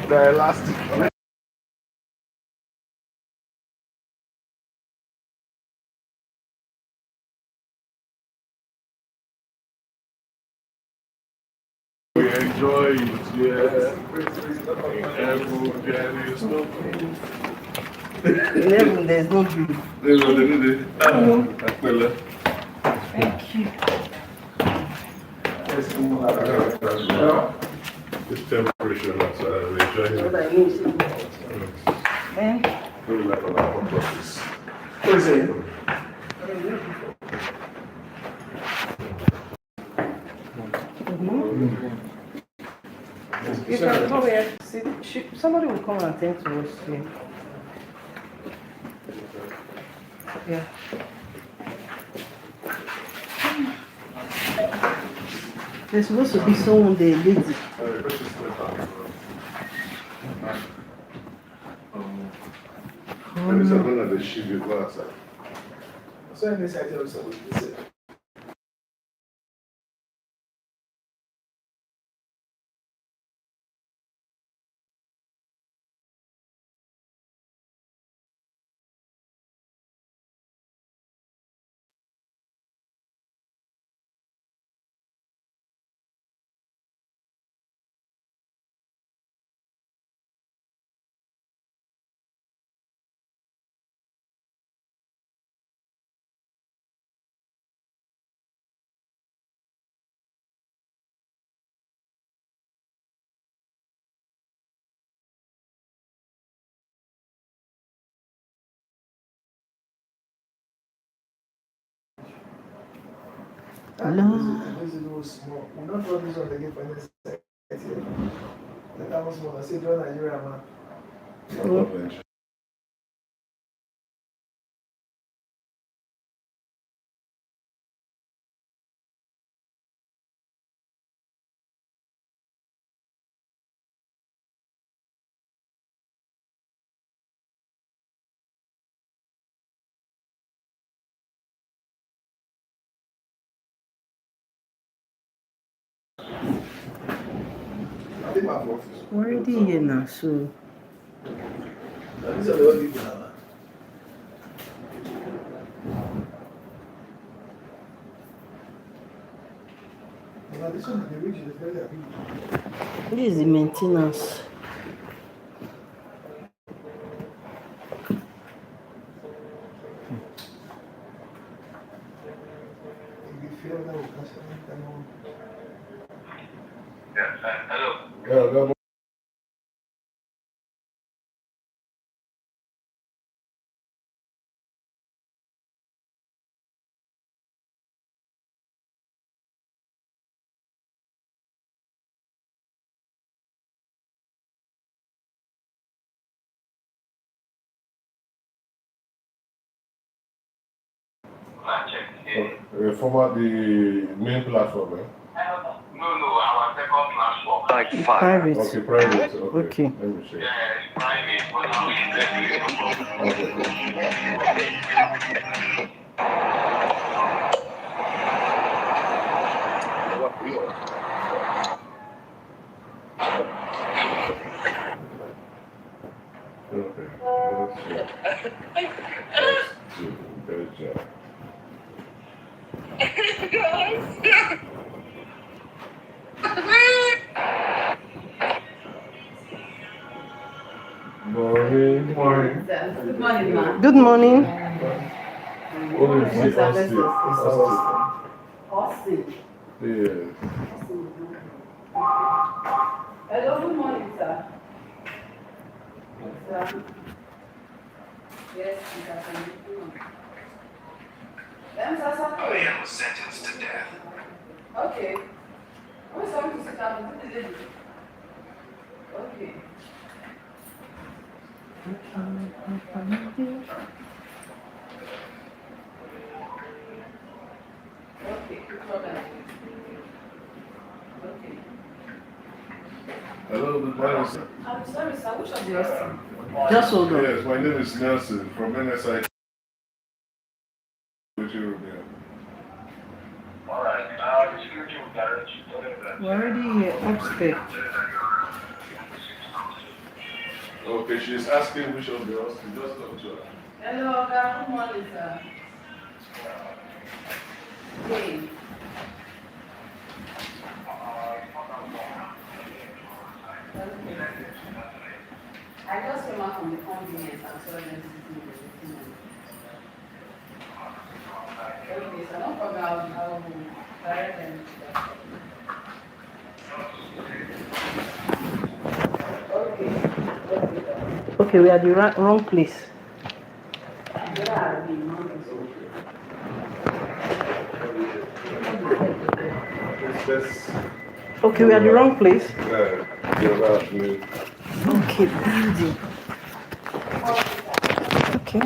The elastic. We enjoy it, yeah. There's no grief. Thank you. It's temperature outside. We enjoy What it. I need. Then, Really like on our office. What is it? you can come here. Somebody will come and attend to us here. Yeah. There's supposed to be someone there, lady. Maybe someone at the ship you go outside. So in this idea also we say. Hello. This is small. We don't run this one again for any site here. That was small. I said, do Nigeria, man. I think my office. We're already here now, so. These are the only people now. This one, the region is very happy. This is the maintenance. If you feel that we can say, Hello. Yeah, format the main platform, eh? No, our second platform. Like Private. Okay, private. Okay. Let me check. Yeah, it's private, but now Okay. Let's see. Let's do good job. Morning. Morning. Good morning, ma'am. Good morning. What is it? Austin. Yeah. Hello, good morning, sir. Sir. Yes, you can. man was sentenced to death. Okay. I'm sorry to sit down. Okay. Okay, no problem. Okay. Hello, good morning, sir. I'm sorry, sir. Which of yours? Just hold on. Yes, my name is Nelson from NSI. Alright, the security will direct you to We're already here upstairs. Okay, she's asking which of the hospital. Just talk to her. Hello, good morning, sir. Hey. I just came out from the convenience and saw them sitting in the meeting room. Okay, so no problem, I'll direct them to that. Okay, we are the wrong place. Okay, we are the wrong place. Okay, building. Okay.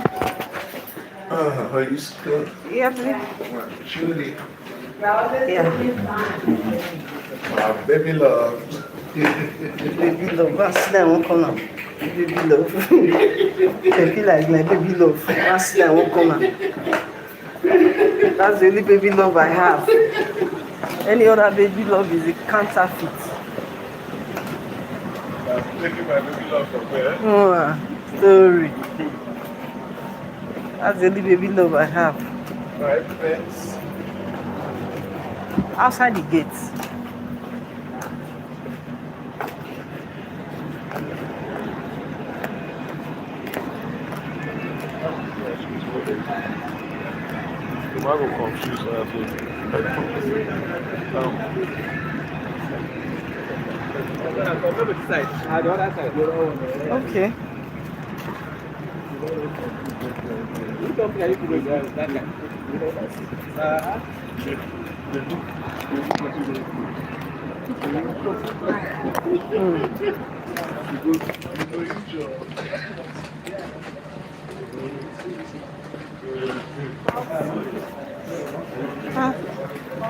Are you scared? Yeah, baby. Julie. Yeah. Baby love. Baby love. That's that one corner. Baby love. Baby like my baby love. That's that one corner. That's the only baby love I have. Any other baby love is a counterfeit. I'm taking my baby love from where? Oh, sorry. That's the only baby love I have. My pets. Outside the gates. Tomorrow comes, she's Okay.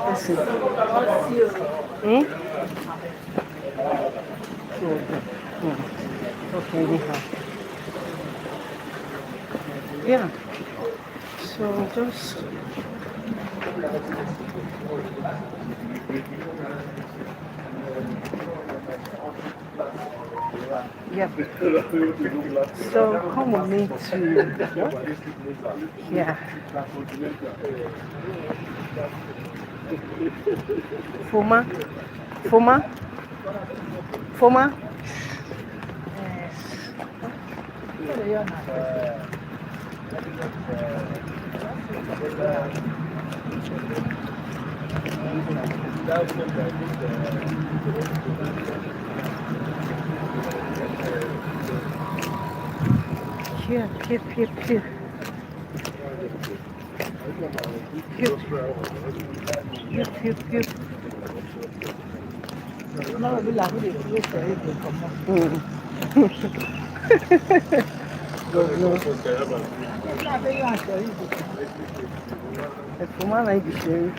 Let's see. Okay, anyhow. Yeah. So just yeah. So come with me to yeah. Foma. Here. Foma na ibiseri.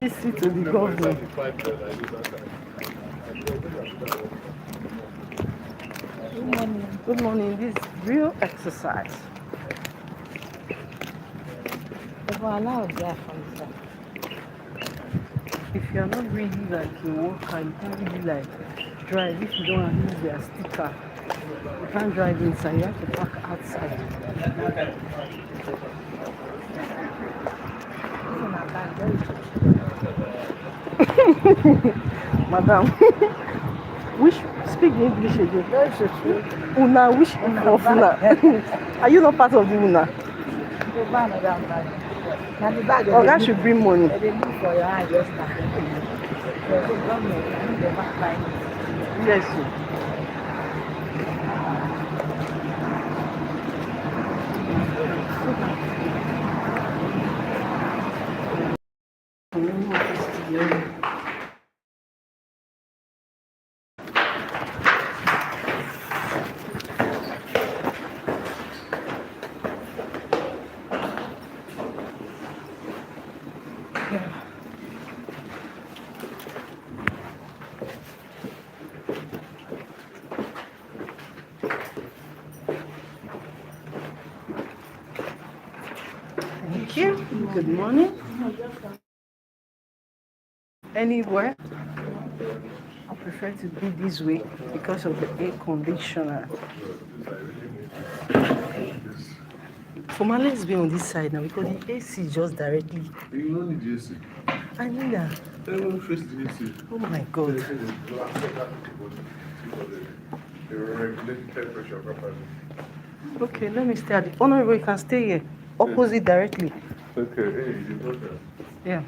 Listen to the government. Good morning. This is real exercise. If you are not really like a worker, you can't really like drive. If you don't use their sticker, you can't drive inside. You have to park outside. Madam, which speak English again? Una, which of Una? Are you not part of the Una? Oga should bring money. Yes, sir. Thank you. Good morning. anywhere. I prefer to be this way because of the air conditioner. For my let's be on this side now because the AC is just directly. You don't need the AC. I need that. Everyone face the AC. Oh my god. They regulate the temperature properly. Okay, let me stay at the honorable. You can stay here. Opposite directly. Okay, hey, you got that. Yeah.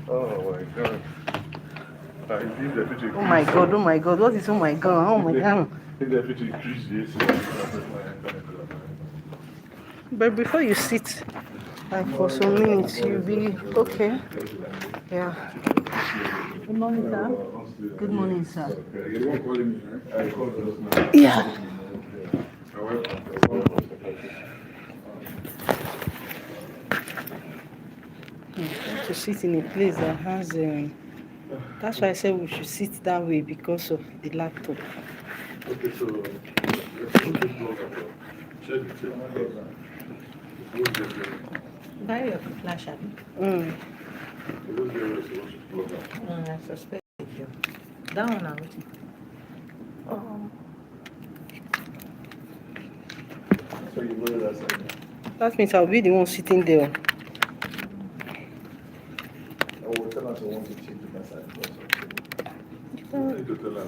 Oh my god. I think the picture. Oh my god, oh my god. What is oh my god? Oh my god. I think the picture increased the AC. But before you sit, like for some minutes, you'll be okay. Yeah. Good morning, sir. Good morning, sir. You won't call me, right? I called just now. Yeah. To sit in a place that has that's why I said we should sit that way because of the laptop. Okay, so Buy your flash, Abby. I suspect you. That one now. So you go to that side. That means I'll be the one sitting there. I will tell her to want to change that side. You need to tell her.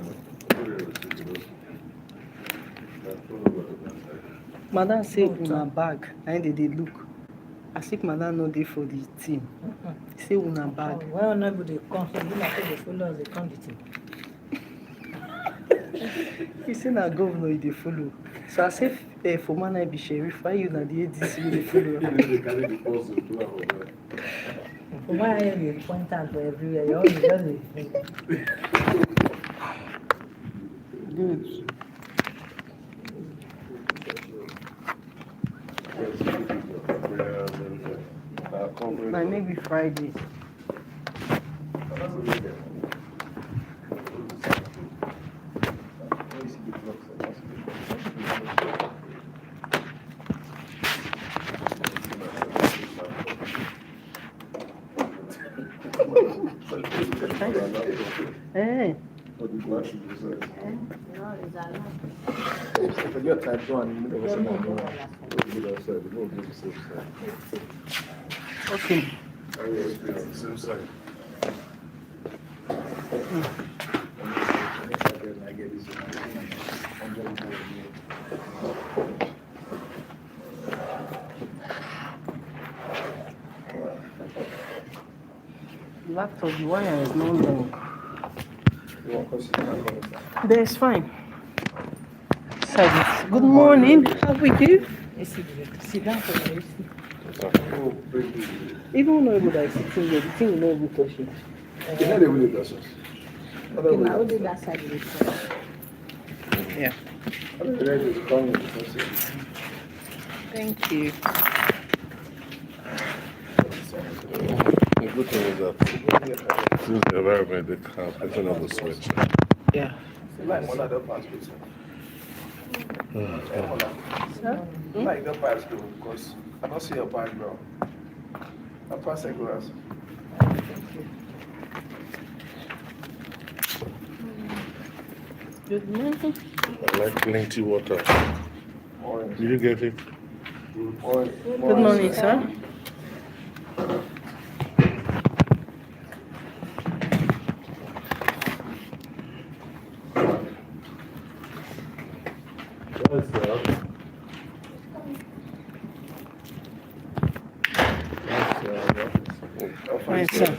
Madam say una bag, and they look. I think Madam no dey for the team. Say una bag. Well, nobody comes, so you like the follow us, they come the team. He say na governor he dey follow. So I say for man I be sheriff, why you na the ADC you dey follow? They carry the balls to do our work. Why are you point out to everywhere? You always just Good. Like maybe Friday. Hey. Okay. Same side. Laptop, the wire is not long. That's fine. Silence. Good morning. How are you? sit down for the Even though that is sitting there, the thing will not even touch it. You know they will do that. Okay, now hold it that side of the Yeah. Thank you. The good thing is that since the environment, they can't open up the switch. Yeah. Like one of the passports. Like the passport, because I don't see a background. I pass a glass. Good morning. I like plenty water. Orange. Did you get it? Orange. Good morning, sir. Yes, sir. Fine, sir.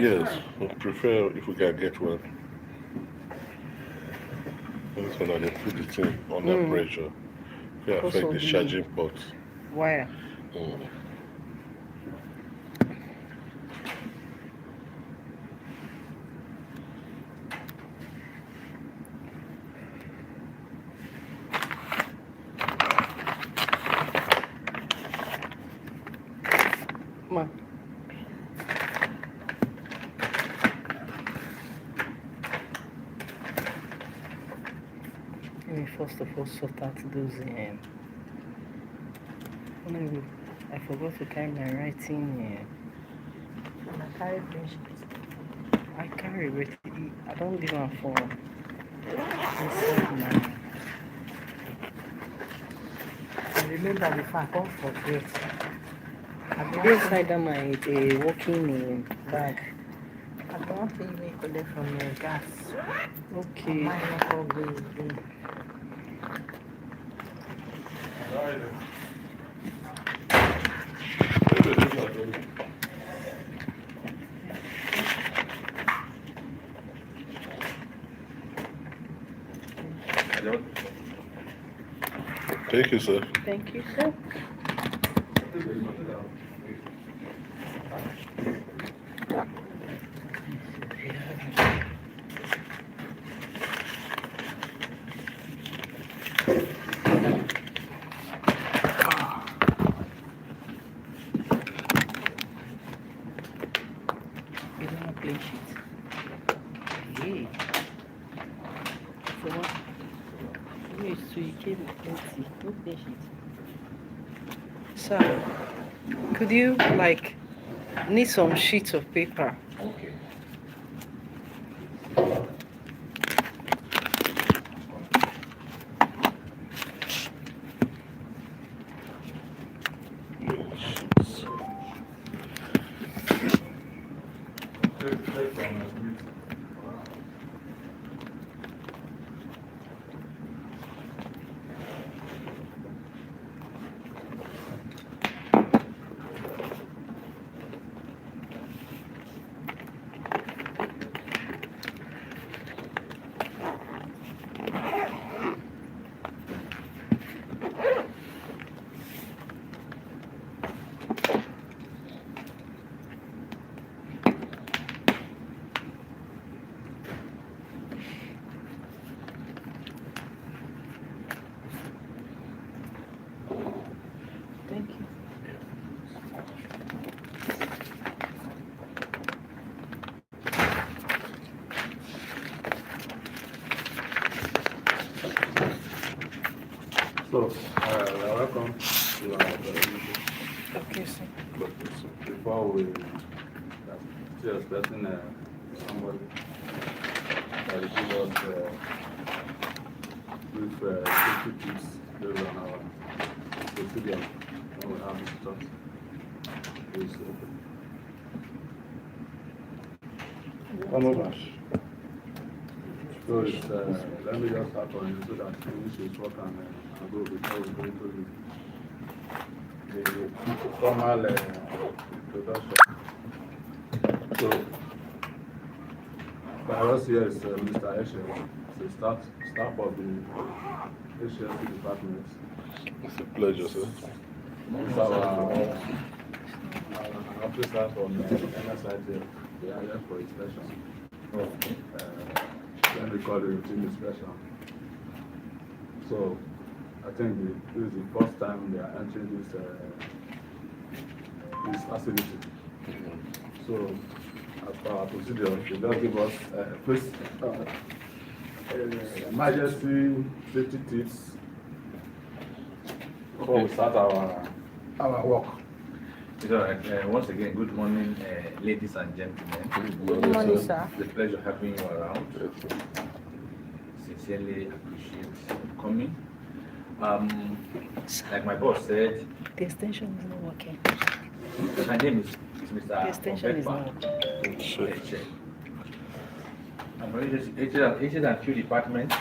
Yes, I prefer if we can get one. This one, they put the thing under pressure. Yeah, Because affect of the the- charging port. Wire. Let me first of all sort out those. I forgot to carry my writing. And I carry green sheet. I carry it. I don't leave my phone inside my. I remember before I come forget. I They don't inside my working bag. I don't think we collect from your gas. Okay. Mine not always there. Thank you, sir. Thank you, sir. You don't have plain sheet. Hey. So what? Wait, so you came empty. No plain sheet. Sir, could you need some sheets of paper? Okay. Thank you. So, welcome to our meeting. Okay, sir. Before we just letting somebody that will give us brief safety tips based on our procedure when we have visitors. Please open. Come over. So it's, let me just start on you so that finish is what and go before we go into the formal introduction. So, by us here is Mr. Eshe, the staff of the HLC department. It's a pleasure, sir. It's our officer from NSIT, they are here for inspection. Then we call it routine inspection. So, I think this is the first time they are entering this facility. So, as per our procedure, they just give us first emergency safety tips before we start our work. It's all right. Once again, good morning, ladies and gentlemen. Good morning, sir. It's a pleasure having you around. Yes, sir. Sincerely appreciate you coming. Like my boss said, The extension is not working. my name is Mr. The extension is not Obekpa. working. Sure. I'm from H&Q department.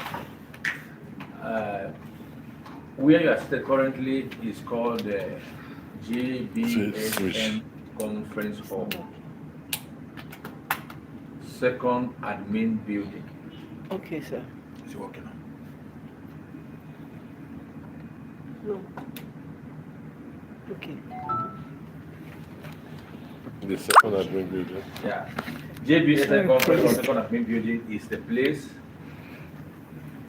Where you are seated currently is called JBSM Conference Hall, second admin building. Okay, sir. Is it working now? No. Okay. The second admin building. Yeah. JBSM Conference Hall, second admin building is the place.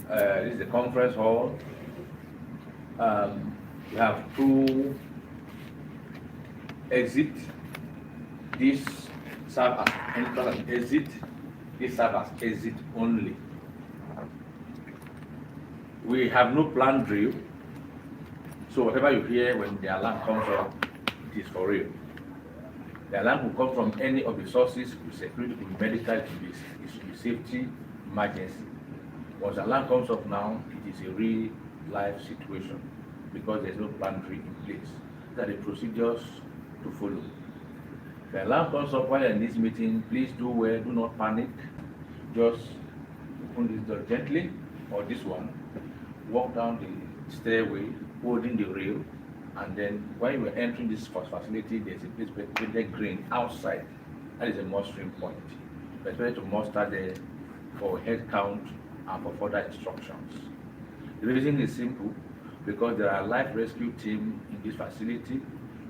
This is the conference hall. We have two exit. This serve as entrance and exit. This serve as exit only. We have no planned drill. So whatever you hear when the alarm comes up, it is for real. The alarm will come from any of the sources, with security, with medical, it will be safety, emergency. Once the alarm comes up now, it is a real life situation because there's no planned drill in place. These are the procedures to follow. The alarm comes up while you're in this meeting, please do well, do not panic. Just open this door gently, or this one, walk down the stairway, holding the rail, and then when you are entering this facility, there's a place painted green outside. That is a mustering point. We're expected to muster there for head count and for further instructions. The reason is simple, because there are life rescue team in this facility.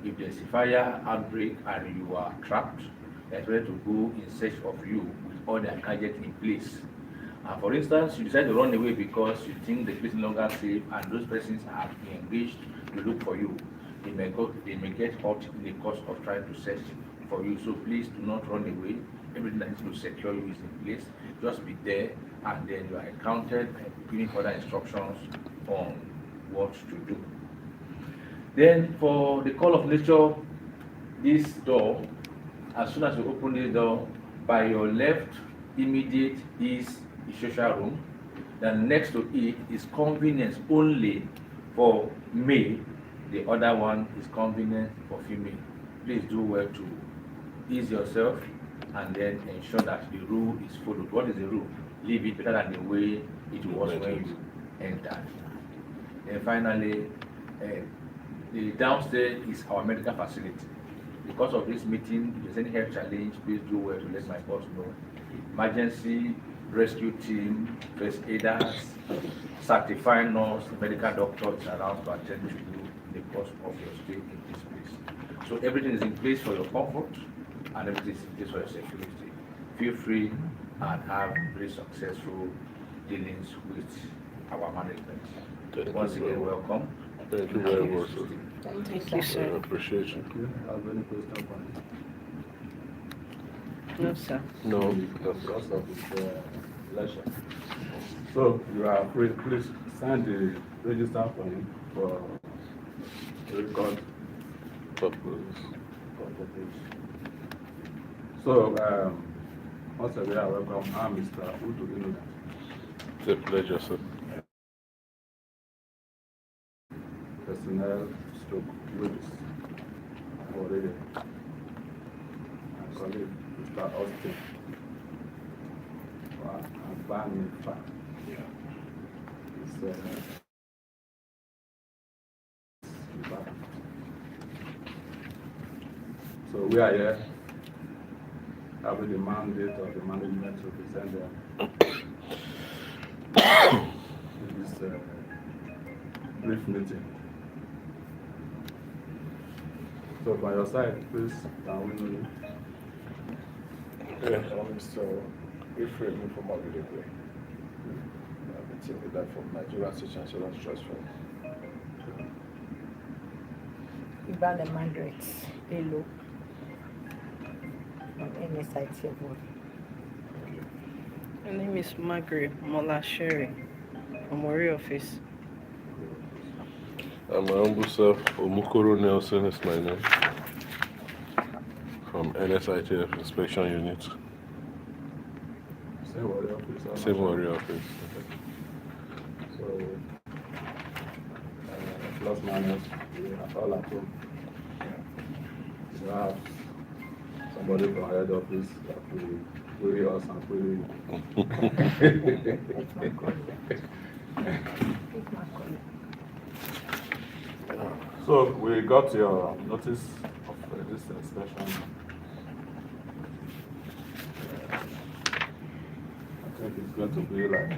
If there's a fire outbreak and you are trapped, they're expected to go in search of you with all their gadgets in place. And for instance, you decide to run away because you think the place is no longer safe and those persons have been engaged to look for you. They may get hurt in the course of trying to search for you. So please do not run away. Everything that is to secure you is in place. Just be there, and then you are encountered and giving further instructions on what to do. Then for the call of nature, this door, as soon as you open this door, by your left immediate is the social room. Then next to it is convenience only for male. The other one is convenience for female. Please do well to ease yourself and then ensure that the rule is followed. What is the rule? Leave it better than the way it was when you entered. And finally, the downstairs is our medical facility. Because of this meeting, if there's any health challenge, please do well to let my boss know. Emergency rescue team, first aiders, certified nurse, medical doctors around to attend to you in the course of your stay in this place. So everything is in place for your comfort and everything is in place for your security. Feel free and have very successful dealings with our management. Once again, welcome. Thank you very much, sir. Thank you, I sir. appreciate you. Have any question for me? No, sir. No, that's Because of this election. So you are free, please sign the register for him for record purpose. purpose. So once again, I welcome Mr. Udo Innocent. It's a pleasure, sir. Personnel stroke Lewis already. My colleague, Mr. Austin. And Bani Fa. So we are here having the mandate of the management to present them in this brief meeting. So by your side, please, can we know you? Yeah, I'm Mr. Ephraim from Agudekwe. I'm a team leader from Nigeria State Insurance Trust Fund. Ibale Margaret Elo from NSIT board. My name is Margaret Molashere from Ori office. I'm my humble self, Omukoro Nelson is my name, from NSITF Inspection Unit, Same warrior officer. same warrior office. So, plus minus, we are all at home. We have somebody from head office that will query us and query you. It's my colleague. It's my colleague. So we got your notice of this inspection. I think it's going to be like, I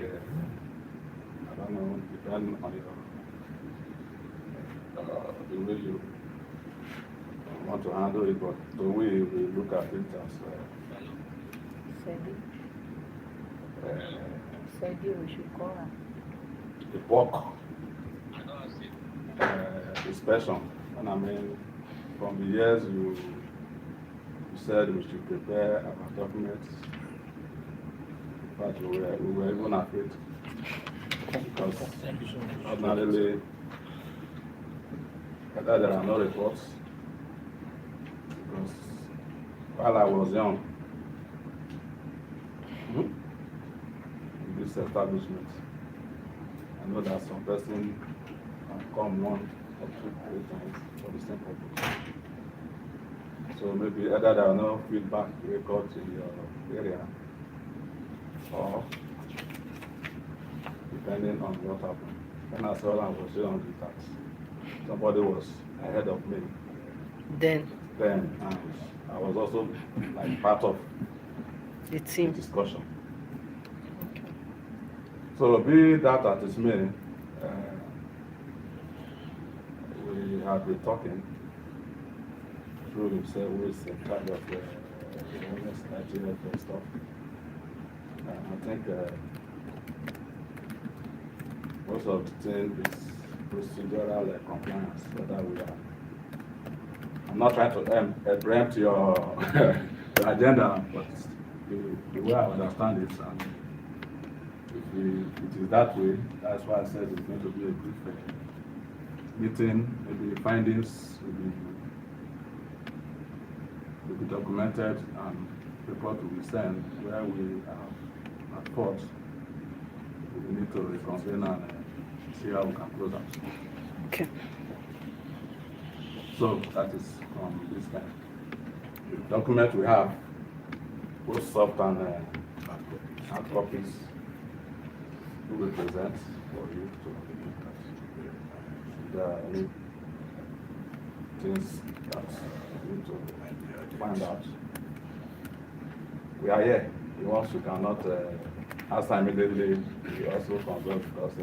don't know, depending on your, the way you want to handle it, but the way we look at it as Said we should call her. the work inspection. And I mean, from the years you said we should prepare our documents, in fact, we were even afraid Because ordinarily, whether there are no reports, because while I was young, in this establishment, I know that some person can come 1 or 2 or 3 times for the same purpose. So maybe either there are no feedback records in your area, or depending on what happened. When I saw I was still on the tax, somebody was ahead of me. Then And I was also like part of the the team. discussion. So be that as it may, we have been talking through himself, who is in charge of the ITF stuff. I think most of the thing is procedural compliance, whether we are. I'm not trying to preempt your your agenda, but the way I understand it, and if it is that way, that's why I said it's going to be a brief meeting. Maybe findings will be documented, and report will be sent where we are at fault. We need to reconvene and see how we can close out. Okay. So that is from this kind. The document we have, both soft and hard copies, we will present for you to look at. If there are any things that you need to find out, we are here. Once you cannot answer immediately, we also consult because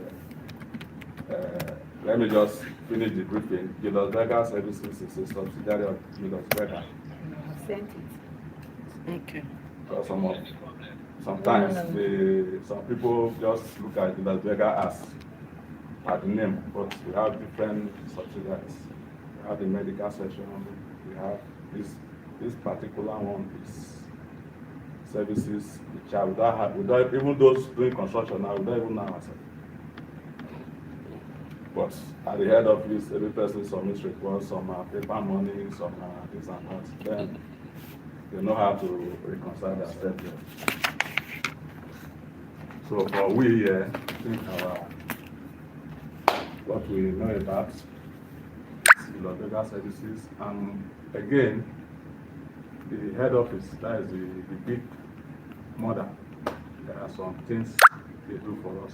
let me just finish the briefing. Julius Berger Services is a subsidiary of Julius Berger. I've sent it. Okay. Because sometimes some people just look at Julius Berger as the name, but we have different subsidiaries. We have the medical section. We have this particular one is services which are without even those doing construction now, we don't even know ourselves. But at the head office, every person submits reports, some are paper money, some are this and that. Then they know how to reconcile themselves. So for we here, I think what we know about Julius Berger Services, and again, the head office, that is the big mother. There are some things they do for us.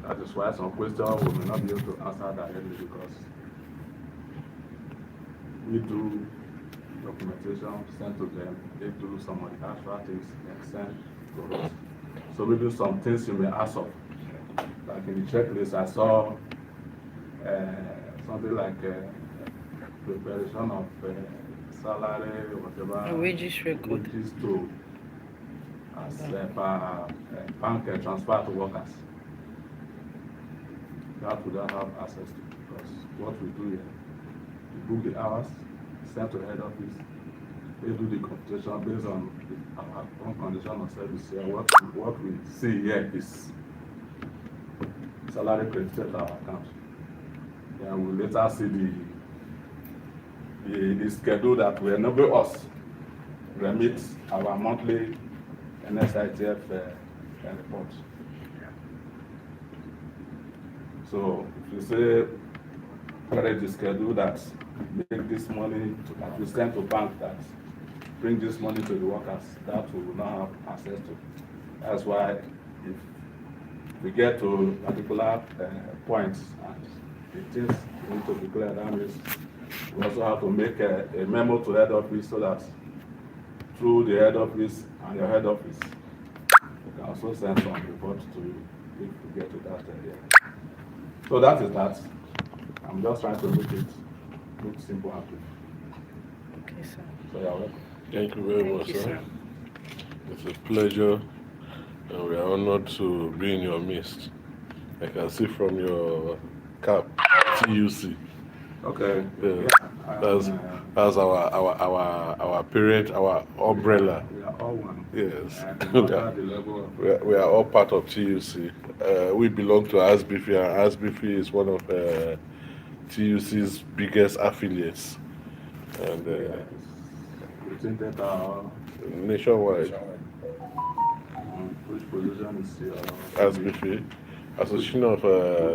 That is why some questions we may not be able to answer directly, because we do documentation, send to them, they do some of the actual things and send to us. So we do some things you may ask of. Like in the checklist, I saw something like preparation of salary, whatever. A wages record. Wages to as bank transfer to workers. That we don't have access to, because what we do here, we book the hours, send to the head office, they do the computation based on our own condition of service here. What we see here is salary credited to our account. Then we later see the schedule that will enable us remit our monthly NSITF report. So if you say create the schedule that make this money that we send to bank, that bring this money to the workers, that we will not have access to. That's why if we get to particular points and the things need to be clear, that means we also have to make a memo to head office, so that through the head office and your head office, we can also send some report to you if we get to that area. So that is that. I'm just trying to make it look simple and quick. Okay, sir. So you're welcome. Thank you very much, sir. It's a pleasure, and we are honored to be in your midst. I can see from your cap, TUC. Okay. Yeah. Yeah. That's our parent, our umbrella. We are all one. Yes. And no matter the level of We are all part of TUC. We belong to ASBIFI, and ASBIFI is one of TUC's biggest affiliates. And within that nationwide, which position is your ASBIFI, Association of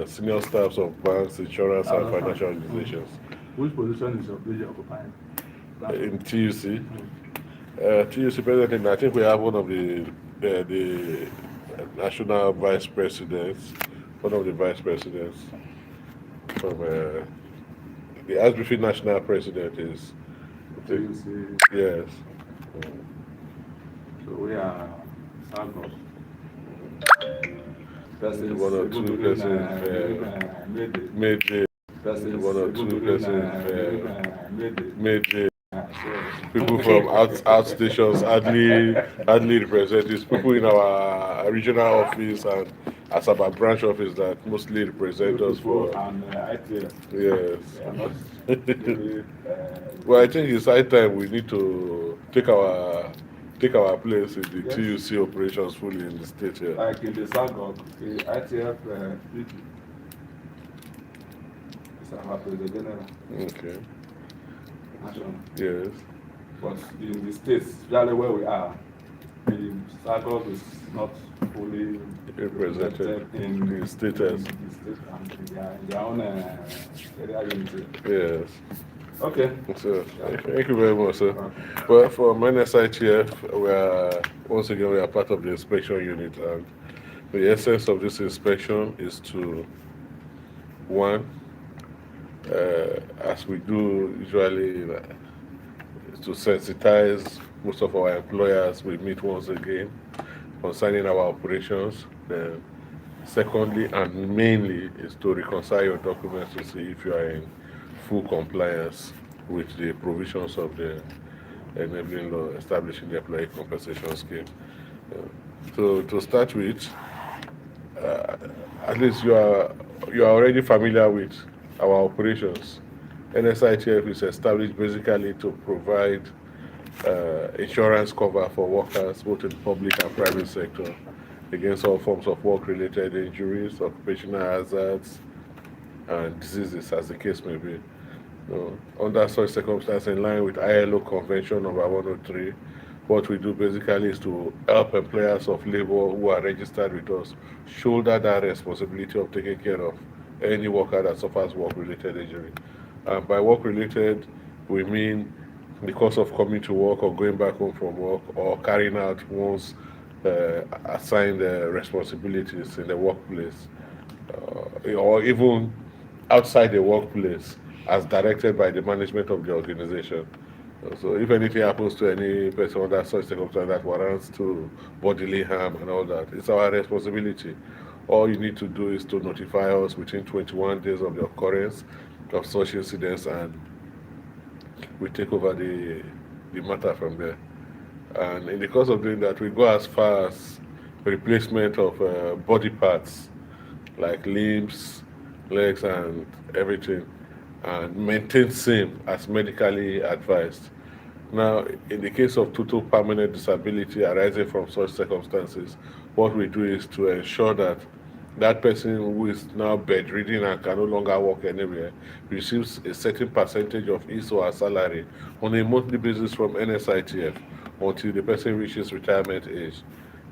Senior Staffs of Banks, Insurance, and Financial Organizations. Which position is your PG occupying? In TUC. TUC president, I think we have one of the national vice presidents, one of the vice presidents from the ASBIFI national president is TUC. yes. So we are Sagos. One or two persons made one or two persons made people from outstations hardly representatives, people in our regional office and Asaba branch office that mostly represent us for. Yes. Well, I think it's high time we need to take our place in the TUC operations fully in the state here. Like in the Sagos, the ITF is our president general. Okay. National. Yes. But in the states, especially where we are, the Sagos is not fully Represented in the status. the state and in their own area unity. Yes. Okay. So, thank you very much, sir. Well, for NSITF, once again, we are part of the inspection unit, and the essence of this inspection is to, one, as we do usually, is to sensitize most of our employers we meet once again concerning our operations. Then, secondly, and mainly, is to reconcile your documents to see if you are in full compliance with the provisions of the enabling law establishing the employee compensation scheme. So to start with, at least you are already familiar with our operations. NSITF is established basically to provide insurance cover for workers both in the public and private sector against all forms of work-related injuries, occupational hazards, and diseases, as the case may be. Under such circumstances, in line with ILO Convention number 103, what we do basically is to help employers of labor who are registered with us shoulder that responsibility of taking care of any worker that suffers work-related injury. And by work-related, we mean the course of coming to work or going back home from work or carrying out one's assigned responsibilities in the workplace or even outside the workplace as directed by the management of the organization. So if anything happens to any person under such circumstances that warrants to bodily harm and all that, it's our responsibility. All you need to do is to notify us within 21 days of the occurrence of such incidents, and we take over the matter from there. And in the course of doing that, we go as far as replacement of body parts like limbs, legs, and everything, and maintain same as medically advised. Now, in the case of total permanent disability arising from such circumstances, what we do is to ensure that that person who is now bedridden and can no longer walk anywhere receives a certain percentage of his or her salary on a monthly basis from NSITF until the person reaches retirement age,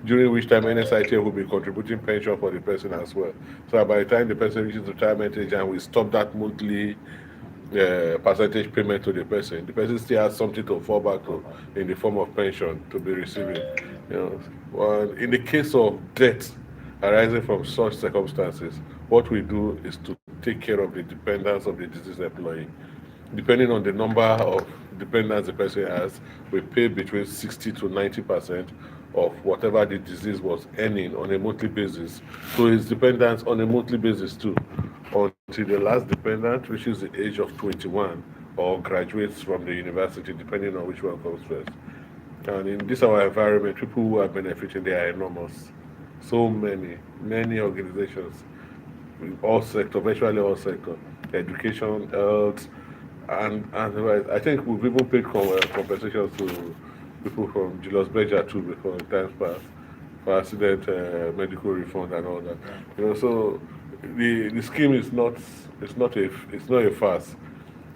during which time NSITF will be contributing pension for the person as well. So by the time the person reaches retirement age and we stop that monthly percentage payment to the person still has something to fall back to in the form of pension to be receiving. Well, in the case of death arising from such circumstances, what we do is to take care of the dependents of the deceased employee. Depending on the number of dependents the person has, we pay between 60 to 90% of whatever the disease was earning on a monthly basis to his dependents on a monthly basis too, until the last dependent reaches the age of 21 or graduates from the university, depending on which one comes first. And in this our environment, people who are benefiting, they are enormous. So many organizations, in all sectors, virtually all sectors, education, health, and I think we've even paid compensations to people from Julius Berger too before in times past for accident medical refund and all that. So the scheme is not a farce.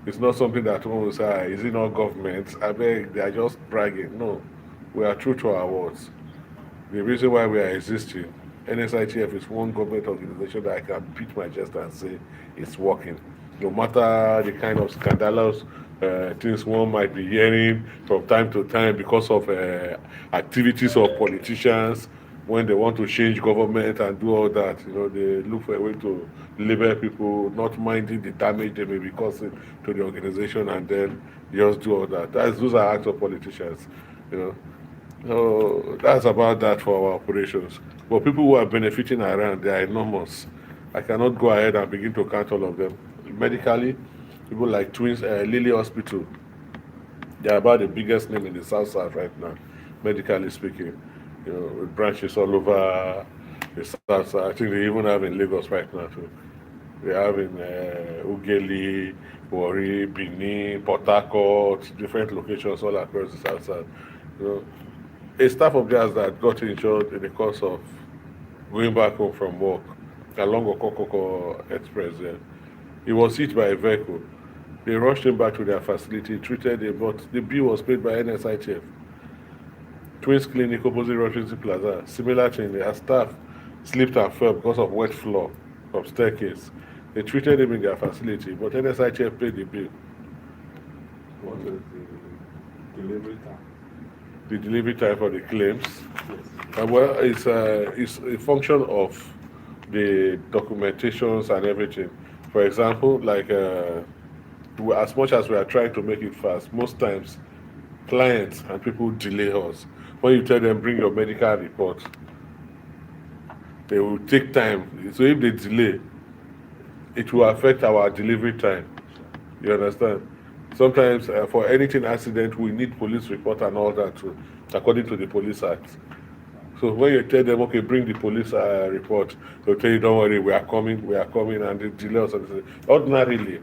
It's not something that one will say, is it not government? I beg, they are just bragging. No, we are true to our words. The reason why we are existing, NSITF is one government organization that I can beat my chest and say it's working. No matter the kind of scandalous things one might be hearing from time to time because of activities of politicians when they want to change government and do all that, they look for a way to label people, not minding the damage they may be causing to the organization, and then just do all that. Those are acts of politicians, So that's about that for our operations. But people who are benefiting around, they are enormous. I cannot go ahead and begin to count all of them. Medically, people like Twins, Lily Hospital, they are about the biggest name in the South right now, medically speaking. With branches all over the South. I think they even have in Lagos right now too. They have in Ughelli, Warri, Benin, Port Harcourt, different locations all across the South. A staff of theirs that got injured in the course of going back home from work along Okokoko Express there. He was hit by a vehicle. They rushed him back to their facility, treated him, but the bill was paid by NSITF. Twins Clinic opposite Rochester Plaza. Similar thing, their staff slipped and fell because of wet floor of staircase. They treated him in their facility, but NSITF paid the bill. What is the delivery time? The delivery time for the claims. Well, it's a function of the documentations and everything. For example, like as much as we are trying to make it fast, most times clients and people delay us. When you tell them bring your medical report, they will take time. So if they delay, it will affect our delivery time. You understand? Sometimes for anything accident, we need police report and all that too, according to the Police Act. So when you tell them, okay, bring the police report, they'll tell you, don't worry, we are coming, and they delay us. Ordinarily,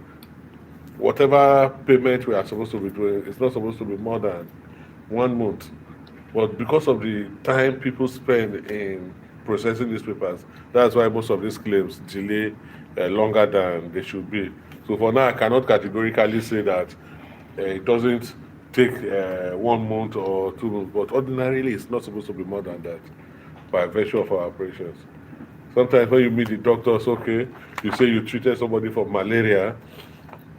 whatever payment we are supposed to be doing, it's not supposed to be more than 1 month. But because of the time people spend in processing these papers, that's why most of these claims delay longer than they should be. So for now, I cannot categorically say that it doesn't take 1 month or 2 months, but ordinarily it's not supposed to be more than that by virtue of our operations. Sometimes when you meet the doctors, okay, you say you treated somebody for malaria,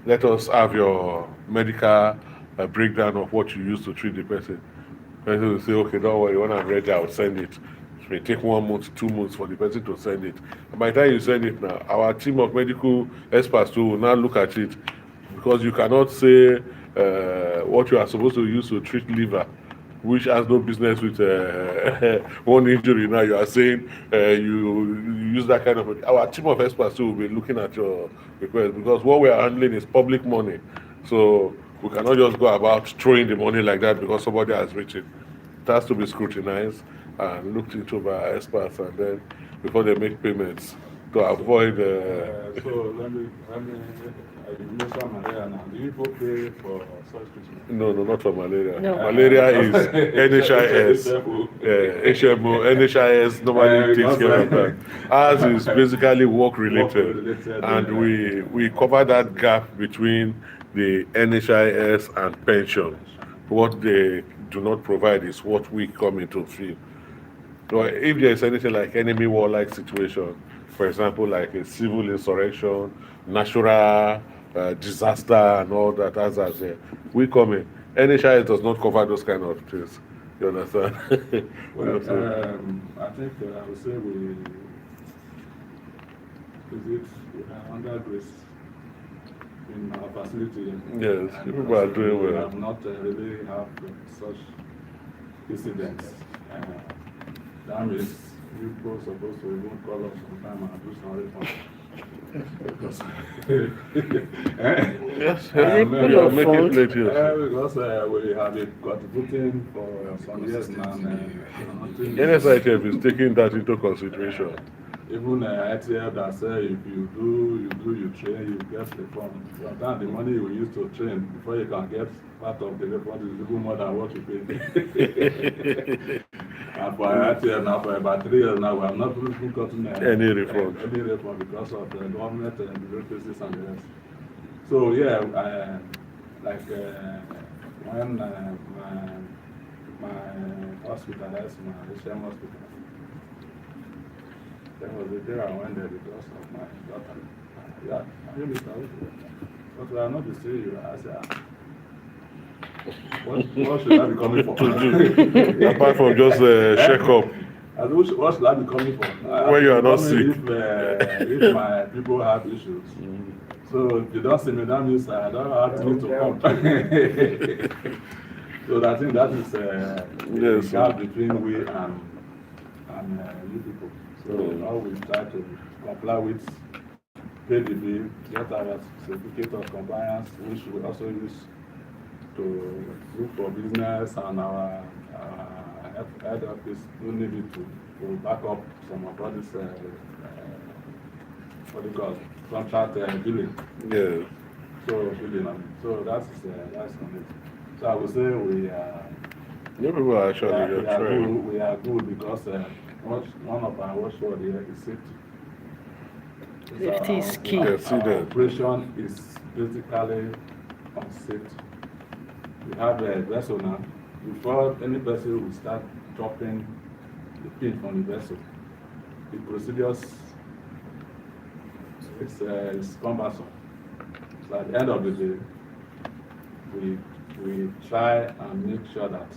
let us have your medical breakdown of what you used to treat the person. The person will say, okay, don't worry, when I'm ready, I'll send it. It may take 1 month, 2 months for the person to send it. And by the time you send it now, our team of medical experts too will now look at it, because you cannot say what you are supposed to use to treat liver, which has no business with one injury. Now you are saying you use that kind of. Our team of experts too will be looking at your request, because what we are handling is public money. So we cannot just go about throwing the money like that because somebody has reached it. It has to be scrutinized and looked into by experts, and then before they make payments to avoid. So let me you mentioned malaria now. Do you people pay for such treatment? No, not for malaria. No. Malaria is NHIS. HMO, NHIS normally takes care of that. Ours is basically work related, and we cover that gap between the NHIS and pension. What they do not provide is what we come into fill. So if there is anything like enemy war-like situation, for example, like a civil insurrection, natural disaster, and all that, as we come in. NHIS does not cover those kind of things. You understand? Well, I think I would say under grace in our facility. Yes, people are doing well. We have not really have such incidents. That means you people are supposed to even call us sometime and do some refund. Because yes, we are making plenty because we have been contributing for some years now. NSITF is taking that into consideration. even ITF that say if you train, you get refund. Sometimes the money you use to train before you can get part of the refund is even more than what you paid. And for ITF now, for about 3 years now, we have not even gotten Any refund. Any refund because of the government bureaucracies and the rest. So yeah, when my hospital, that's my HM hospital, there was a day I went there because of my daughter. Yeah, I really thought, but we are not to see you. I said, what should I be coming for? Apart from just check up. What should I be coming for? When you are not sick. If my people have issues. So if you don't see me, that means I don't have need to come. So I think that is the gap between we and you people. So now we try to comply with pay the bill, get our certificate of compliance, which we also use to look for business, and our head office do need it to back up some of all this what do you call it, contract billing. Yeah. So billing, so that's on it. So I would say we are. You people are actually trained. We are good because one of our watchword here is safety. Safety is key. Our operation is basically on safety. We have a vessel now. Before any vessel will start dropping the pin from the vessel, the procedures is cumbersome. So at the end of the day, we try and make sure that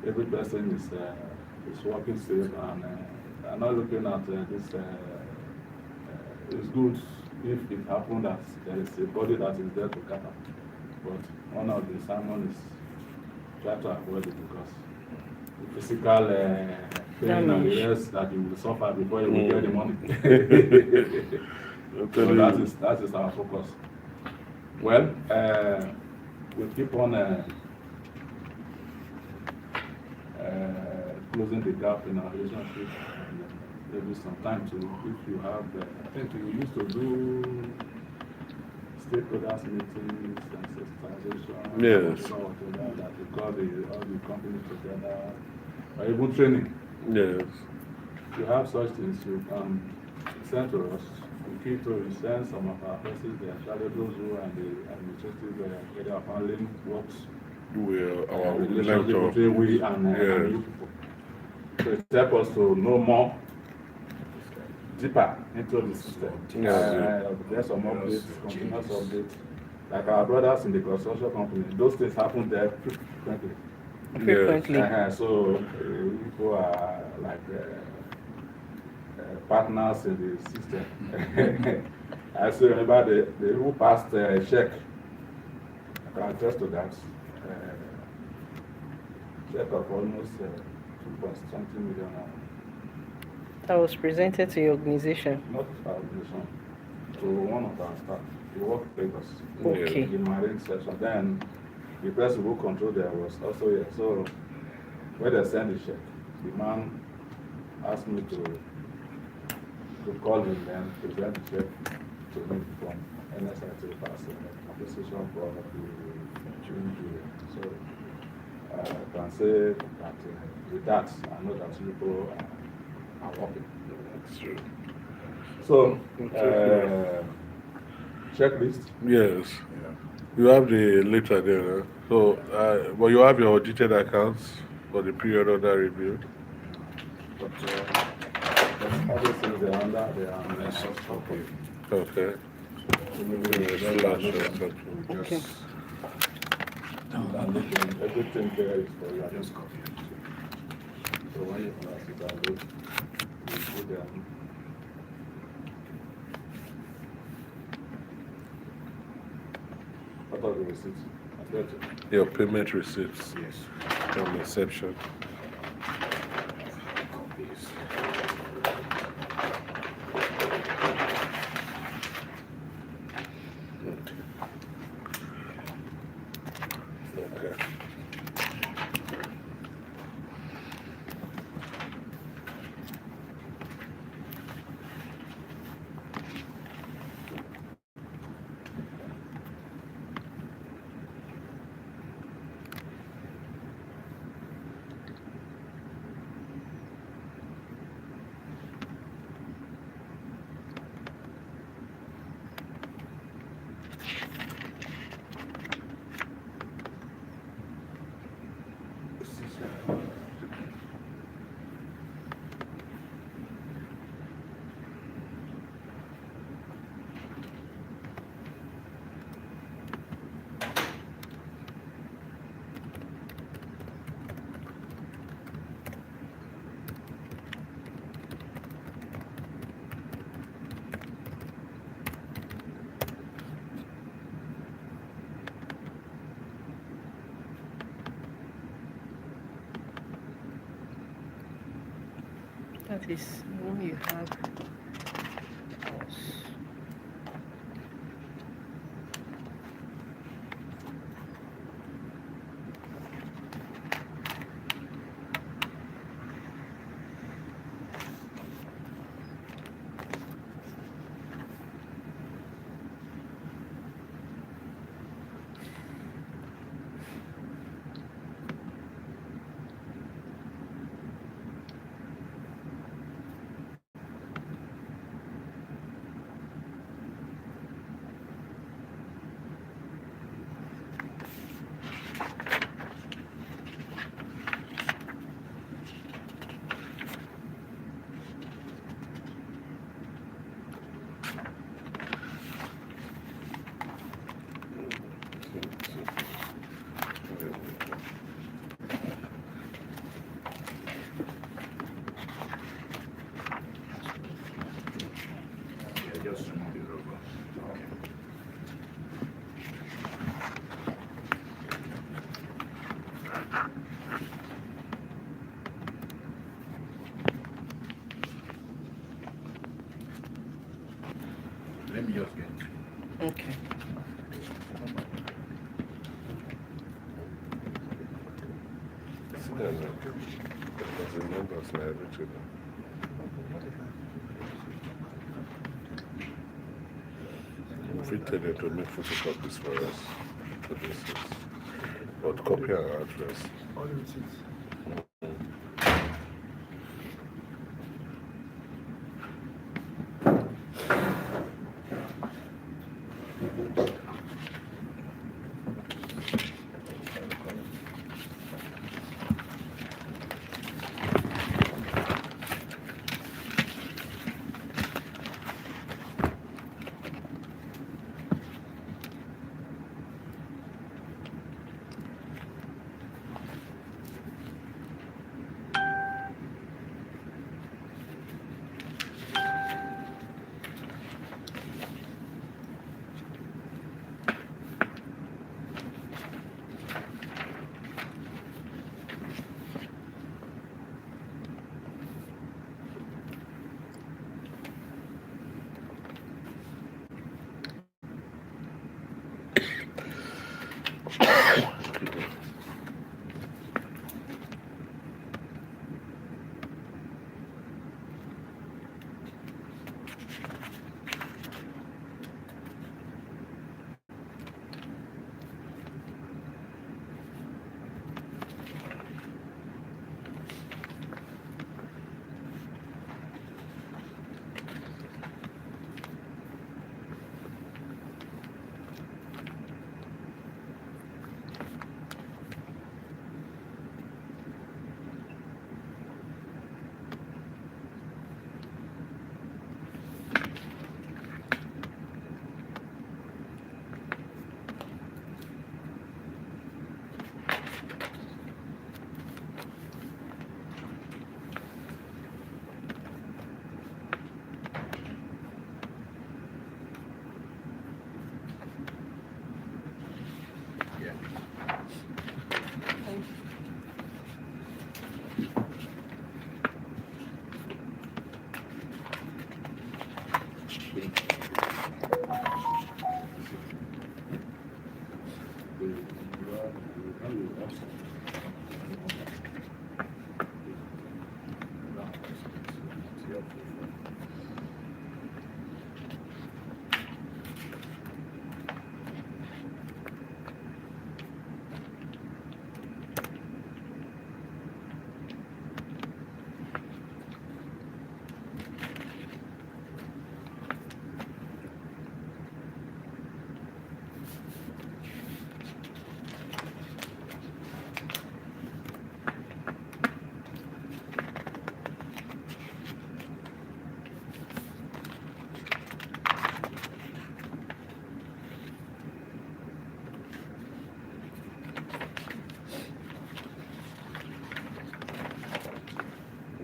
every person is working safe, and I'm not looking at this. It's good if it happens that there is a body that is there to cover, but one of the assignments is try to avoid it because the physical pain and the rest that you will suffer before you will get the money. So that is our focus. Well, we keep on closing the gap in our relationship. There will be some time to, if you have, I think we used to do stakeholders meetings and sensitization. Yes. That we call all the companies together, or even training. Yes. If you have such things, you can send to us. We keep to send some of our persons, especially those who are in the administrative area of handling works. Our relationship between we and you people. So it helps us to know more deeper into the system. There's some updates, continuous updates. Like our brothers in the construction company, those things happen there frequently. So people are like partners in the system. I still remember the who passed a check. I can attest to that. Check of almost 2.something million. That was presented to your organization. Not our organization, to one of our staff. He worked with us. Okay. In the marine section. Then the person who controlled there was also here. So when they sent the check, the man asked me to call him and present the check to me from NSIT as a compensation for the injury. So I can say that with that, I know that people are working. That's true. So, checklist. Yes. You have the letter there. Huh? So, but you have your audited accounts for the period under review. But other things they are under, they are on soft copy. Okay. Okay. Everything there is for your just copy. So when you pass it out, you put them. What are the receipts? Your payment receipts. Yes. From inception. That is when you have us. Yeah, just remove it over. Okay. Let me just get. Okay. Because the numbers are everything. We tell them to make photocopies for us. For this is but copy our address. All the receipts.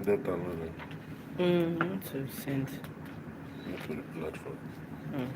That downloaded To send. into the platform. Mm.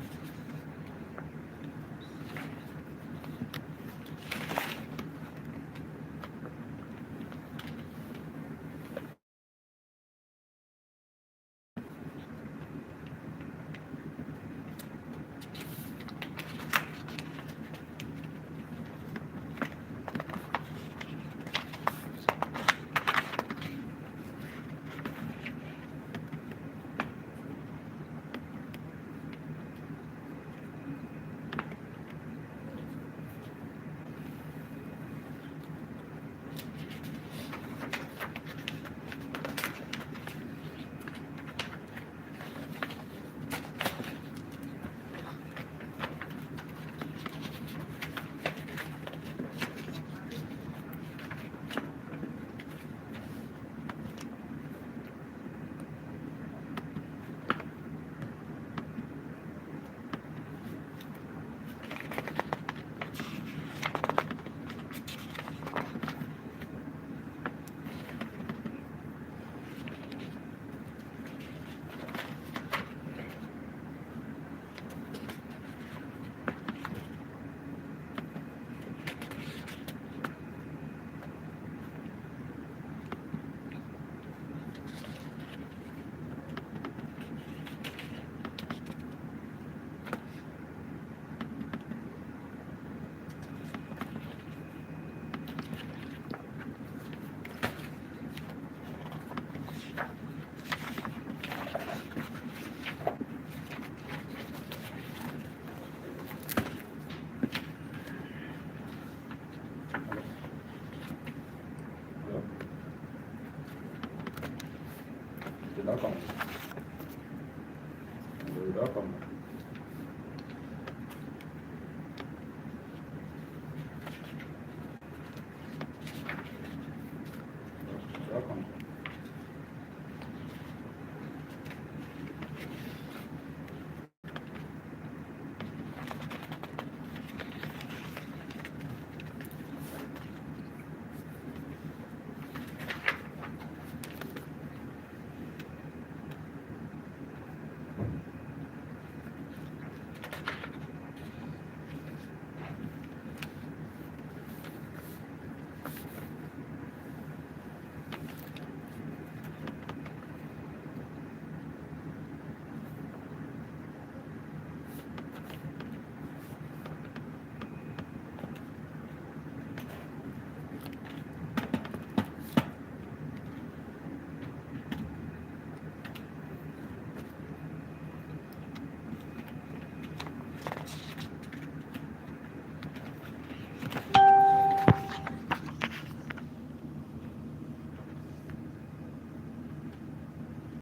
Welcome. You're welcome. Welcome.